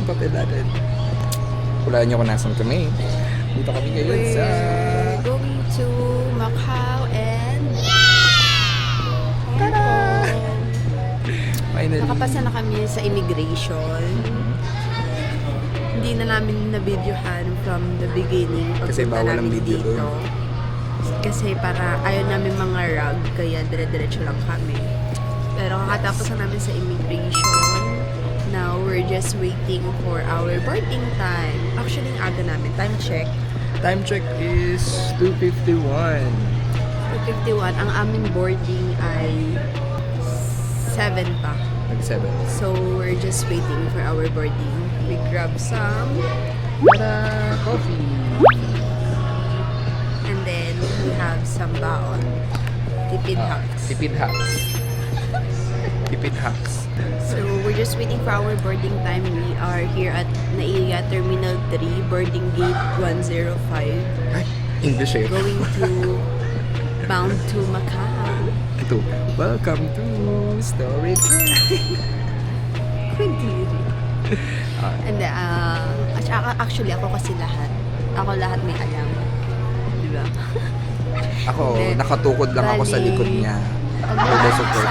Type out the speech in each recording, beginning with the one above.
papel natin. Hulaan niyo kung nasan kami. Dito kami ngayon sa... We're going to Macau and Hong Kong. Finally. Nakapasa na kami sa immigration. Hindi na namin na-videohan from the beginning. Kasi Pagpunta bawal ang namin video dito. doon. Kasi para ayaw namin mga rag, kaya dire-diretso lang kami. Pero kakatapos na namin sa immigration. Now, we're just waiting for our boarding time. Actually, ang aga namin. Time check. Time check is 2:51. 2:51. Ang aming boarding ay 7 pa. Nag-7. So, we're just waiting for our boarding. We grab some. Tara! Coffee! And then, we have some baon. Tipid hacks. Tipid hacks. Tipid hacks. So, we're just waiting for our boarding time. We are here at Naiya Terminal 3, boarding gate 105. Ay, English eh. Going to, bound to Macau. Ito. Welcome to Storytime. Kundiri. And actually, ako kasi lahat. Ako lahat may alam. Diba? Ako, Then, nakatukod lang ako sa bali, likod niya. Pag Todo support.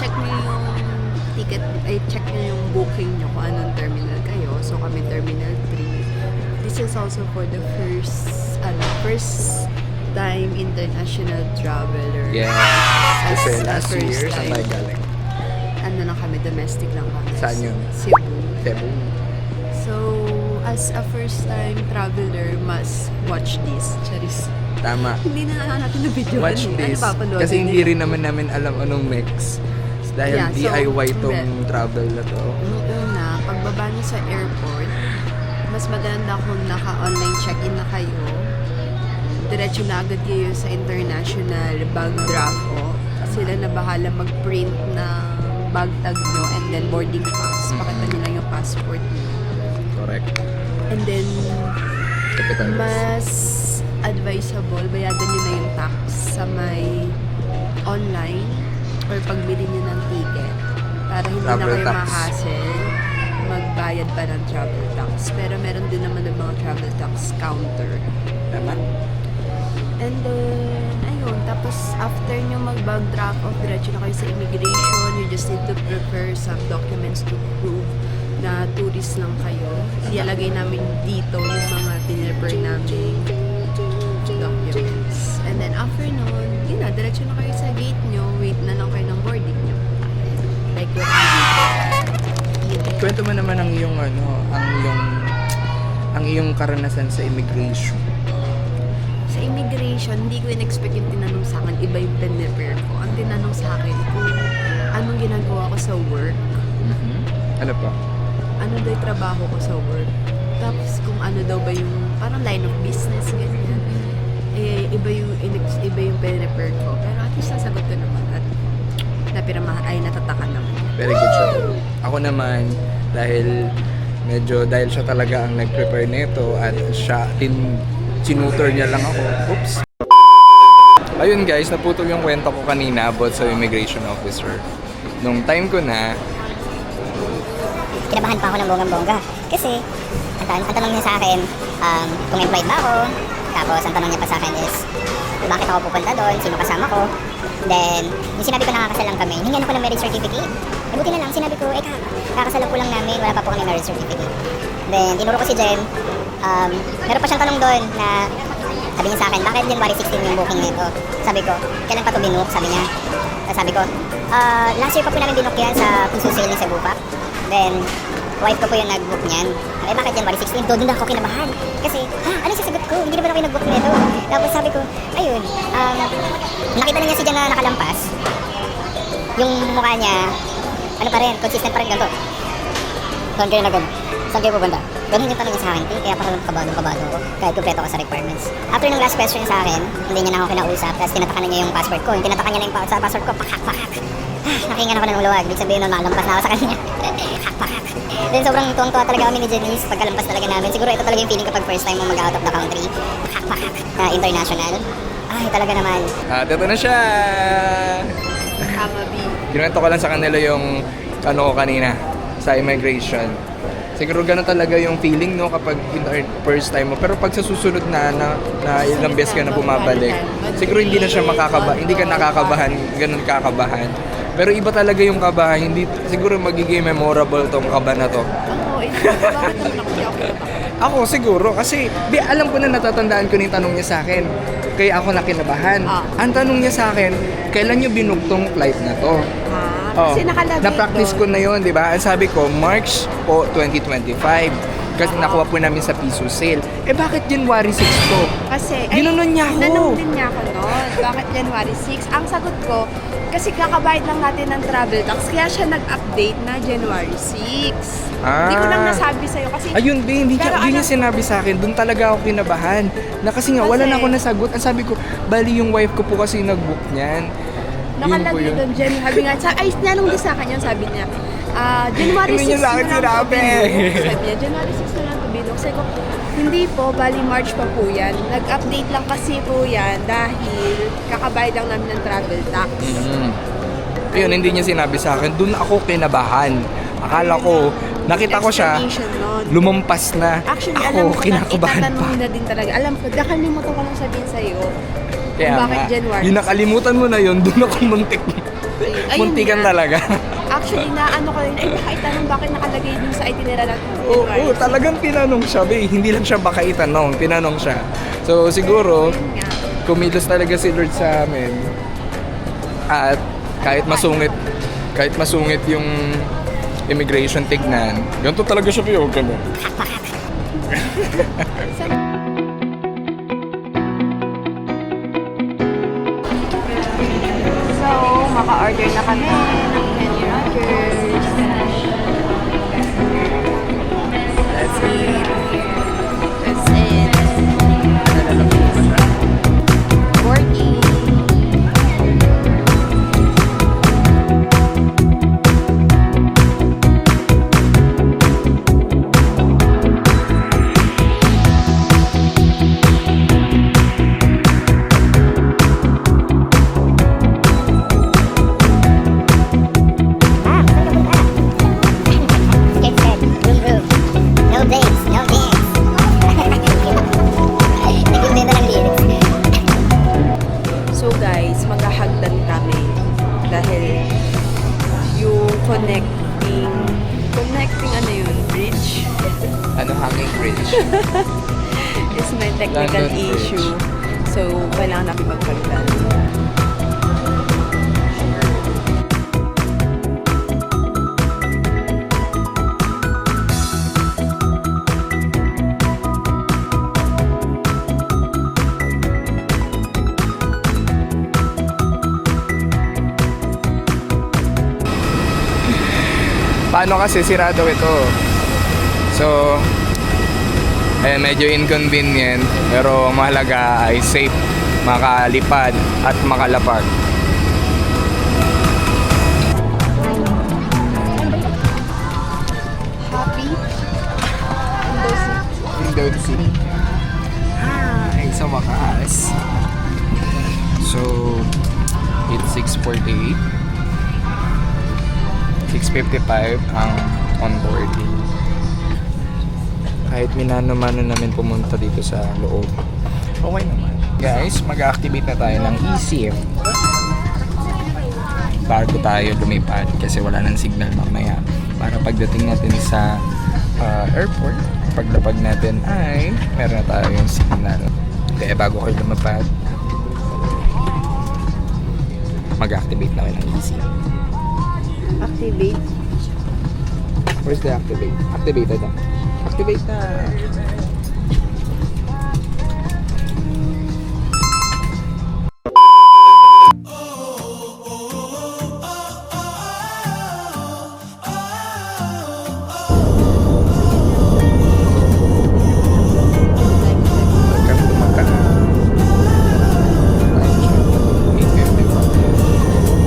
check niyo yung ticket, check niyo yung booking niyo kung anong terminal kayo. So kami Terminal 3. This is also for the first time international traveler. Yes. Kasi As last first year, saan time. tayo galing? Ano lang kami, domestic lang kami. Saan yun? Cebu. Cebu. So, as a first time traveler, must watch this. Charis. Tama. Hindi na natin na video. Watch this. Kasi hindi rin naman namin alam anong mix. Dahil Yeah, so, DIY tong hindi. travel na to. Nung una, pagbaba niyo sa airport, mas maganda kung naka-online check-in na kayo. Diretso na agad kayo sa international bag draft o. Sila na bahala mag-print ng bag tag nyo and then boarding pass. Pakita nyo lang yung passport nyo. Correct. And then, Capital. mas advisable, bayadan nyo na yung tax sa may online or pagbili nyo ng ticket para hindi na Travel kayo tax. ma-hassle magbayad pa ng travel tax. Pero meron din naman ng mga travel tax counter. Tama. And then, ayun, tapos after nyo mag-bag drop off, diretso na kayo sa immigration. You just need to prepare some documents to prove na tourist lang kayo. Ilalagay namin dito yung mga tinrefer namin documents. And then after nun, yun na, diretso na kayo sa gate nyo. Wait na lang kayo ng boarding nyo. Like what we did. Kwento mo naman ang iyong ang iyong karanasan sa immigration. Sa immigration, hindi ko in-expect yung tinanong sa akin. Iba yung pinrepare ko. Ang tinanong sa akin kung anong ginagawa ko sa work. Ano pa? Ano daw yung trabaho ko sa work. Tapos kung ano daw ba yung parang line of business, ganyan. Eh, iba yung pinrepare ko. Pero at least nasagot ko naman at natatakan naman. Very good job. Ako naman, dahil siya talaga ang nag-prepare nito at siya sinutor niya lang ako. Oops. Ayun guys, naputol yung kwento ko kanina about sa immigration officer. Nung time ko na, kinabahan pa ako ng bonggang-bongga. Kasi, ang tanong niya sa akin, kung employed ba ako. Tapos, ang tanong niya pa sa akin is, bakit ako pupunta doon, sino kasama ko. Then, yung sinabi ko nakakasal lang kami, hingan ako ng marriage certificate. Eh, buti na lang, sinabi ko, kakasal po lang namin, wala pa po kami marriage certificate. Then, tinuro ko si Jem. Meron pa siyang tanong doon na, sabi niya sa akin, bakit January 16 yung booking nito? Sabi ko, kailan pa ito binook? Sabi niya. Sabi ko, last year pa po namin binook yan sa Puso Sale ni Cebu pa. Then, wife ko po yung nag-book niyan. Eh, bakit January 16? Doon ako kinabahan. Kasi, ano yung sasagot ko? Hindi naman ako nag-book nito. Tapos sabi ko, ayun, nakita na niya si Jan na nakalampas. Yung mukha niya, ano pa rin, consistent pa rin ganito. Saan kayo na gano'n? Saan kayo pupunta? Ganun yung tanong niya sa akin, kaya parang kabado ako. Kahit kumpleto ko sa requirements. After ng last question sa akin, hindi niya na ako kinausap, tapos tinatakan na niya yung passport ko. Yung tinatakan niya na yung passport ko, pakak. Nakingan ako ng luwag, ibig sabihin nun, malampas na ako sa kanya. Pakak. Then sobrang tuwang-tuwa talaga kami ni Janice pagkalampas talaga namin. Siguro ito talaga yung feeling kapag first time mo mag-out of the country. Pakak. International. Ay, talaga naman. Dito na siya! Kamabi. Kinuwento ko lang sa kanila yung ano ko kanina sa immigration. Siguro ganun talaga yung feeling, no, kapag first time mo. Pero pag sa susunod na ilang beses ka na bumabalik, siguro hindi na siya hindi ka nakakabahan, ganun kakabahan. Pero iba talaga yung kabahan, hindi siguro magiging memorable tong kaba na to. Oo, bakit naman ako kinabahan? Ako siguro kasi alam ko na, natatandaan ko na yung tanong niya sa akin. Kaya ako nakinabahan. Ang tanong niya sa akin, kailan niyo binuktong flight na to? Kasi nakalagay na-practice ko na yon, di ba? Ang sabi ko, March po 2025. Kasi nakuha po namin sa Piso Sale. Bakit January 6 to? Kasi, Ginanon niya ako. Tinanong din niya ako noon, bakit January 6? Ang sagot ko, kasi kakabayad lang natin ng travel tax, kaya siya nag-update na January 6. Hindi ko lang nasabi sa'yo kasi... Ayun, Be, hindi Pero niya sinabi sa akin. Doon talaga ako kinabahan. Na kasi nga, wala na ako nasagot. Ang sabi ko, bali yung wife ko po kasi nag-book niyan. Nakalagay doon, sabi nga, ay, tinanong din sa akin yun, sabi niya, January 6 Hindi niya sa akin na lang sinabi. to binok. Sabi niya, January 6 na lang to binok. Sabi ko, hindi po, bali March pa po yan. Nag-update lang kasi po yan dahil kakabayad lang namin ng travel tax. Ayun, hindi niya sinabi sa akin. Doon ako kinabahan. Akala ko, nakita ko siya, Explanation nun. lumampas na. Actually, Ako, alam ko na, kinakabahan pa. itatanong na din talaga. Alam ko, nakalimutan ko lang sabihin sa'yo. Kaya kung bakit nga, January? yung nakalimutan mo na yun, doon ako Ayun muntikan nga. talaga. Actually, na ano ko rin, baka itanong bakit nakalagay dun sa itinerary natin. Oo, talagang tinanong siya, Be. Hindi lang siya baka itanong, tinanong siya. So, siguro, Ayun nga. kumilos talaga si Lord sa amin. At kahit masungit yung immigration tignan, ganito talaga siya, Be. Huwag ka mo. So, maka-order na kami ng Kenny Rogers. That's it. That's it. Working. Get set, room room. No dates, no dance. Nag-iba na ng lyrics. So guys, maghahagdan kami dahil yung connecting ano yun, bridge Ano, hanging bridge? is may technical London Bridge. issue. So, kailangan namin maghagdan. Paano kasi sirado ito? So, medyo inconvenient, pero mahalaga ay safe, makalipad at makalapag. Happy? Window seat. Ay, sa wakas. So, it's 6:48. 6:55 ang onboard. Kahit minano-mano namin pumunta dito sa loob, okay naman. Guys, mag-activate na tayo ng eSIM bago tayo lumipad kasi wala nang signal mamaya. Para pagdating natin sa airport, paglapag natin ay meron na tayong signal. Kaya bago kayo lumipad, mag-activate na kayo ng eSIM. Activate. Where's the activate? Activated na. Activate na. Welcome to Macau. 8:51.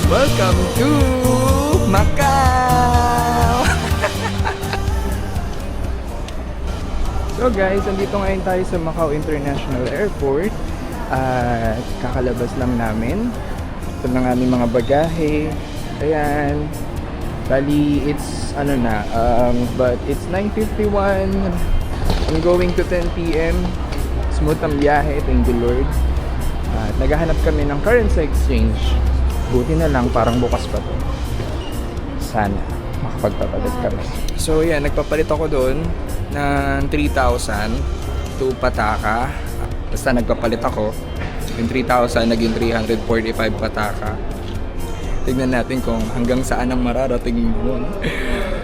Welcome to Macau! So guys, andito ngayon tayo sa Macau International Airport at kakalabas lang namin. Ito ng aming mga bagahe. Ayan. Bali, it's but it's 9:51. I'm going to 10 p.m. Smooth ang biyahe, thank you Lord. At naghahanap kami ng currency exchange. Buti na lang, parang bukas pa to. Sana makapagpapalit kami. So yeah, nagpapalit ako doon ng 3,000 to Pataka. Basta nagpapalit ako. Yung 3,000 naging 345 Pataka. Tignan natin kung hanggang saan ang mararating mo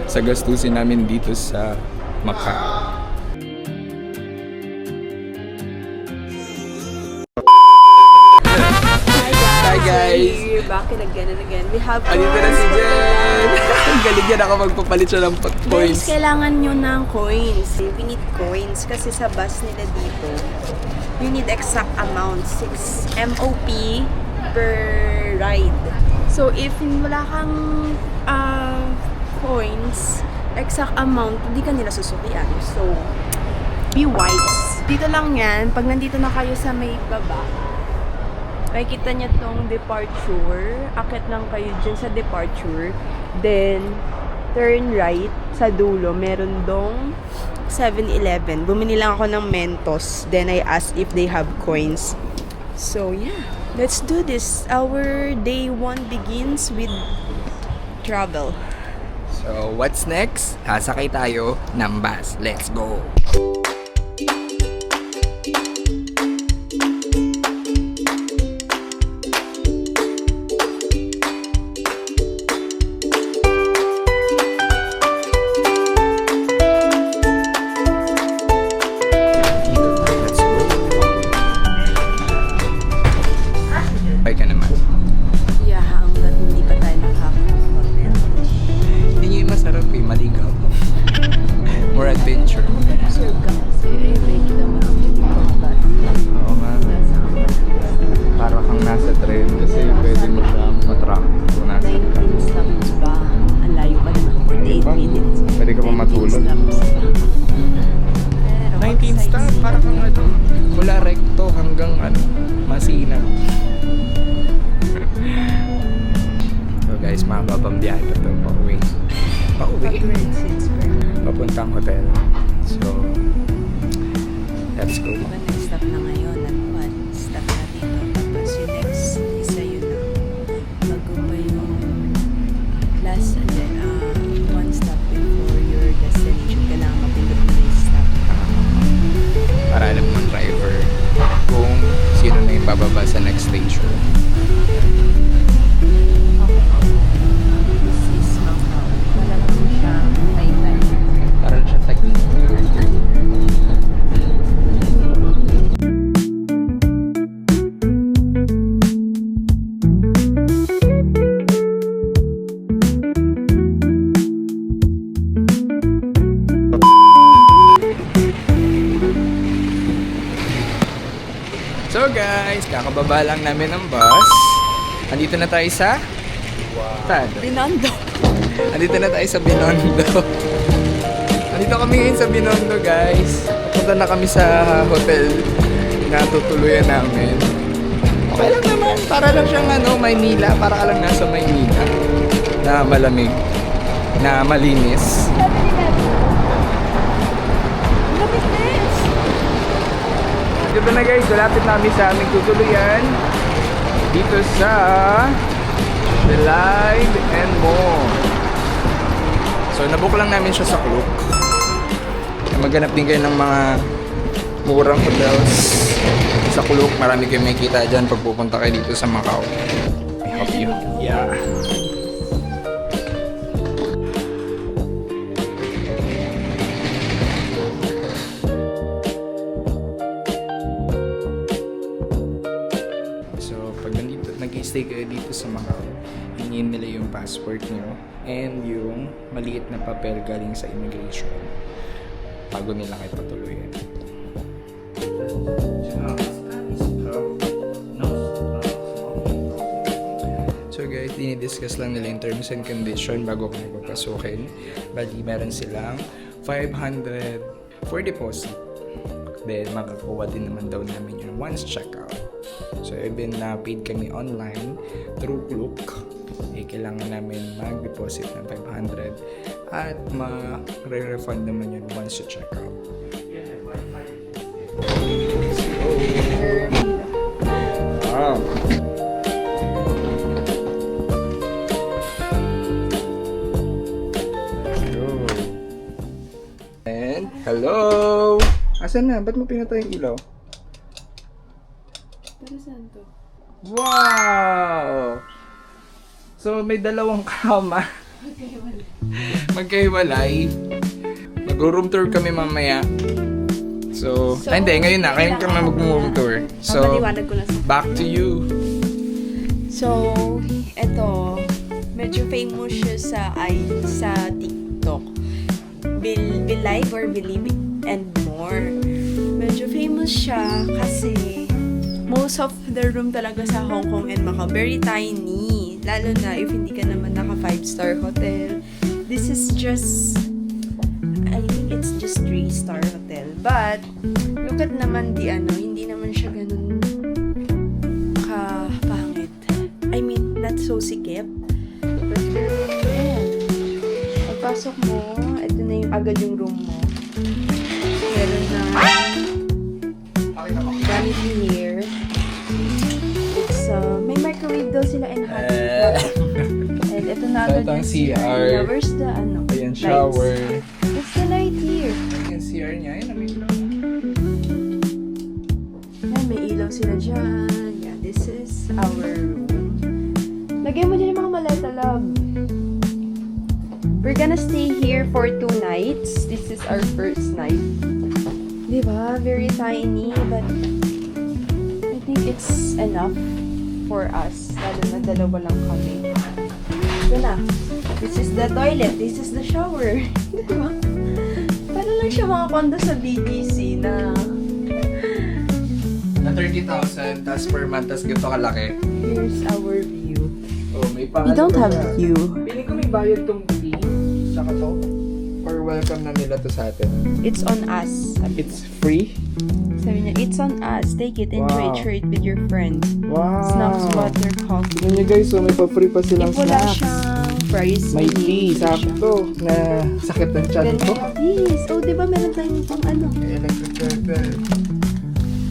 sa gastusin namin dito sa Macau. Hi guys! So, we're back again and again. We have Andito na si Jen! Ang galing yan ako magpapalit siya ng Guys, points. kailangan nyo ng coins. We need coins kasi sa bus nila dito, you need exact amount. 6 MOP per ride. So, if wala kang coins, exact amount, hindi ka nila susukian. So, be wise. Dito lang yan. Pag nandito na kayo sa may baba, makikita niya tong departure. Akit lang kayo dyan sa departure. Then, turn right sa dulo. Meron dong 7-Eleven. Bumili lang ako ng Mentos. Then, I asked if they have coins. So, yeah. Let's do this. Our day 1 begins with travel. So, what's next? Sasakay tayo ng bus. Let's go! Ay ka naman. Yeah, hanggat hindi pa tayo nakaka-hotel. Hindi nyo yung masarap eh, maligaw. More adventure. Serve ka kasi. May kita mo lang yung mga bata. Oo nga. Para kang nasa train kasi pwede mo siyang matraffic kung nasa 19 stops ba? Ang layo pa naman. 48 minutes. Pwede ka pa 19 matulog. stops. Pero 19 stop, para kang ano, mula recto hanggang Masina. So guys, mababang biyahe pa ito pauwi. Pauwi? Papuntang hotel. So, let's go. Diba nag-stop na ngayon at 1 stop na dito. Tapos yung next isa yun na bago pa yung last 1 stop before your destination. Kailangan mapindot mo na yung stop. Para alam ng driver kung sino na yung bababa sa next station. This is Macau. Wala lang siya Taytay. Para siya technique. So guys, kakababa lang namin ng bus. Andito na tayo sa saan? Binondo. Andito na tayo sa Binondo. Andito kami ngayon sa Binondo, guys. Papunta na kami sa hotel na tutuluyan namin. Okay lang naman. Para lang siyang Maynila. Para ka lang nasa Maynila. Na malamig. Na malinis. Dito na guys, malapit namin sa aming tutuluyan. Dito sa The Live and More. So, nabook lang namin siya sa Klook. Maghanap din kayo ng mga murang hotels sa Klook. Marami kayo makikita dyan pag pupunta kayo dito sa Macau. I help you. Yeah. So, pag nag-stay kayo dito sa Macau, hingin nila yung passport nyo and yung maliit na papel galing sa immigration bago nila kayo patuloyin. So guys, dinidiscuss lang nila yung terms and condition bago kayo papasukin. Bali, meron silang 500 for deposit. Then, makakuha din naman daw namin yun once checkout. So, even na paid kami online through Klook, kailangan namin mag-deposit ng 500 at ma-refund naman yun once you checkout. Wow. And, hello! Asan na? Ba't mo pinatay yung ilaw? Pero saan to? Wow! So, may dalawang kama. Magkahiwalay. Mag-room tour kami mamaya. So, hindi, ngayon na. Ngayon kami mag-room tour. So, Papaliwanag ko na sa... back to you. So, eto, medyo famous siya sa TikTok. Be Live or Believe It and More. Medyo famous siya kasi most of the room talaga sa Hong Kong and Macau very tiny. Lalo na if hindi ka naman naka 5-star hotel. This is just, I think it's just 3-star hotel. But, look at naman hindi naman siya ganun kapangit. I mean, not so sikip. But, ayan. Pagpasok mo, ito na yung agad yung room mo. Meron na vanity here. It's, may microwave daw sila and hot and ito na So, agad ito ang yung CR. Yeah, where's the Ayan, lights? shower. It's the light here. Ayan, CR niya. Ayan, may ilaw. Yan, may ilaw sila dyan. Yeah, this is our room. Lagyan mo dyan yung mga maleta, love. We're gonna stay here for 2 nights. This is our first night. Diba? Very tiny, but I think it's enough for us. Lalo na dalawa lang kami. Ito na. This is the toilet. This is the shower. Diba? Para lang siya mga kondo sa BGC na Na 30,000, tas per month, tas ganito kalaki. here's our view. Oh, may We don't have view. Piling ko may bayad tong fee. Saka to. Or welcome na nila to sa atin. It's on us. It's free? Sabi niya, it's on us. Take it, enjoy it, Wow. share it with your friends. Wow! Snacks, water, coffee. Tignan nyo guys, so may pa-free pa silang If wala snacks. siyang fries, May tea, sakto, na sakit ng chan ko. Yes. Oh, di ba meron tayong pang ano? Electric kettle.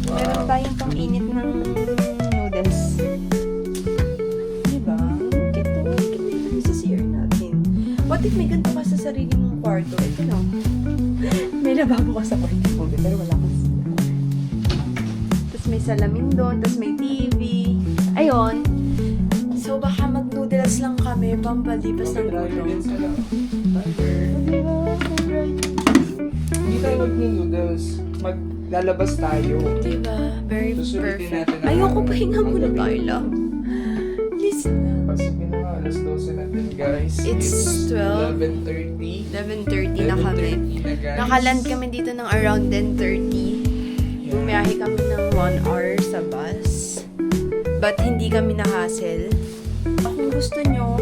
Meron tayong pang init ng noodles. Di ba? Ito, ito sa CR natin. What if may ganito ka sa sarili mong kwarto? Ito na. May lababo ka sa kwarto mo, pero wala ka sa Tapos may salamin doon, tapos may TV. Ayun. So, baka mag-noodles lang kami, pampalipas ng gulo. Diba? Hindi tayo mag-noodles. Maglalabas tayo. Diba? Very Susulitin perfect. natin ang Ayoko aming pahinga muna gabi. tayo lang. Please na. Pasipin na nga, alas 12 natin guys. It's 12. 11:30. 11:30 na kami. 11:30 na guys. Nakaland kami dito ng around 10:30. Bumiyahe kami ng 1 hour sa bus. But hindi kami na-hassle. Kung gusto nyo,